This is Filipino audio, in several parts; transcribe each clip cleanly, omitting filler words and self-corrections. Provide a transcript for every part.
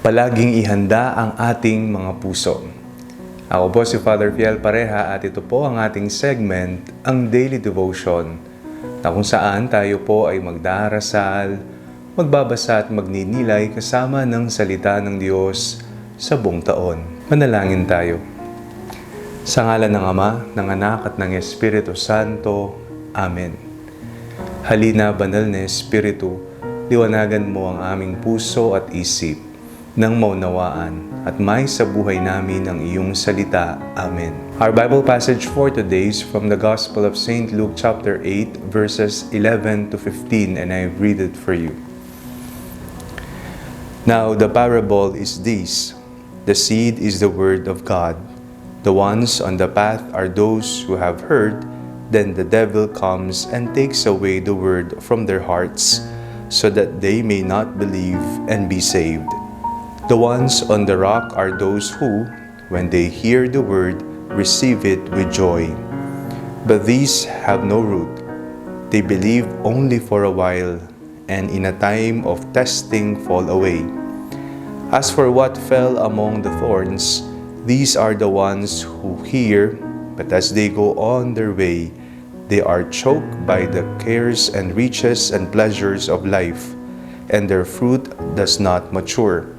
Palaging ihanda ang ating mga puso. Ako po si Father Fiel Pareha at ito po ang ating segment, ang Daily Devotion, na kung saan tayo po ay magdarasal, magbabasa at magninilay kasama ng salita ng Diyos sa buong taon. Manalangin tayo. Sa ngalan ng Ama, ng Anak at ng Espiritu Santo. Amen. Halina, banal na Espiritu, liwanagan mo ang aming puso at isip nang maunawaan at may sa buhay namin ang iyong salita. Amen. Our Bible passage for today is from the Gospel of St. Luke chapter 8 verses 11 to 15, and I read it for you. Now the parable is this: the seed is the word of God. The ones on the path are those who have heard. Then the devil comes and takes away the word from their hearts, so that they may not believe and be saved. The ones on the rock are those who, when they hear the word, receive it with joy. But these have no root. They believe only for a while, and in a time of testing fall away. As for what fell among the thorns, these are the ones who hear, but as they go on their way, they are choked by the cares and riches and pleasures of life, and their fruit does not mature.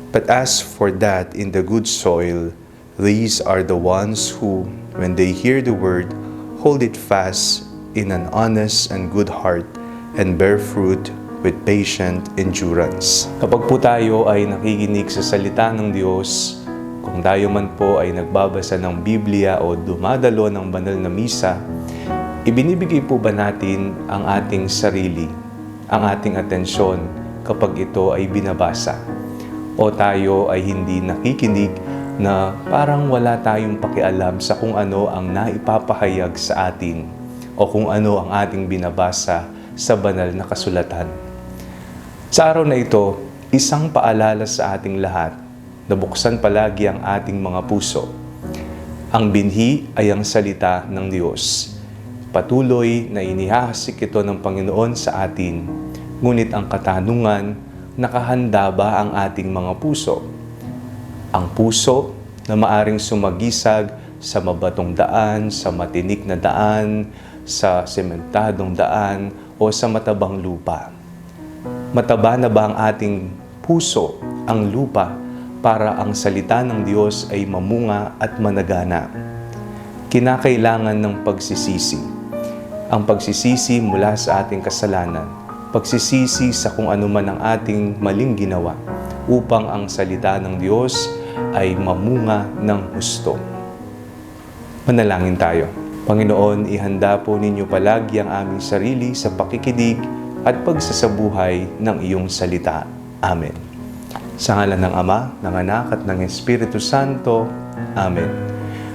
But as for that in the good soil, these are the ones who, when they hear the word, hold it fast in an honest and good heart, and bear fruit with patient endurance. Kapag po tayo ay nakikinig sa salita ng Diyos, kung tayo man po ay nagbabasa ng Biblia o dumadalo ng banal na misa, ibinibigay po ba natin ang ating sarili, ang ating atensyon kapag ito ay binabasa? O tayo ay hindi nakikinig na parang wala tayong pakialam sa kung ano ang naipapahayag sa atin o kung ano ang ating binabasa sa banal na kasulatan? Sa araw na ito, isang paalala sa ating lahat na buksan palagi ang ating mga puso. Ang binhi ay ang salita ng Diyos. Patuloy na inihahasik ito ng Panginoon sa atin, ngunit ang katanungan, nakahanda ba ang ating mga puso? Ang puso na maaring sumagisag sa mabatong daan, sa matinik na daan, sa sementadong daan, o sa matabang lupa. Mataba na ba ang ating puso, ang lupa, para ang salita ng Diyos ay mamunga at managana? Kinakailangan ng pagsisisi. Ang pagsisisi mula sa ating kasalanan, pagsisisi sa kung ano man ang ating maling ginawa upang ang salita ng Diyos ay mamunga ng husto. Manalangin tayo. Panginoon, ihanda po ninyo palagi ang aming sarili sa pakikinig at pagsasabuhay ng iyong salita. Amen. Sa ngalan ng Ama, ng Anak at ng Espiritu Santo. Amen.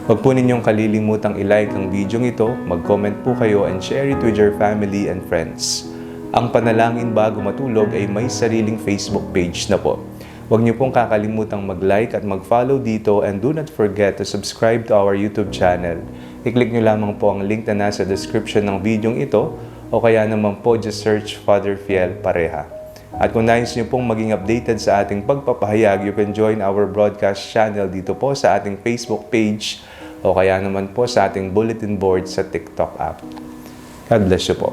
Huwag po ninyong kalilimutang i-like ang video ito, mag-comment po kayo and share it with your family and friends. Ang Panalangin Bago Matulog ay may sariling Facebook page na po. Huwag niyo pong kakalimutang mag-like at mag-follow dito, and do not forget to subscribe to our YouTube channel. I-click niyo lamang po ang link na nasa description ng video ito, o kaya naman po just search Father Fiel Pareha. At kung nais niyo pong maging updated sa ating pagpapahayag, you can join our broadcast channel dito po sa ating Facebook page, o kaya naman po sa ating bulletin board sa TikTok app. God bless you po.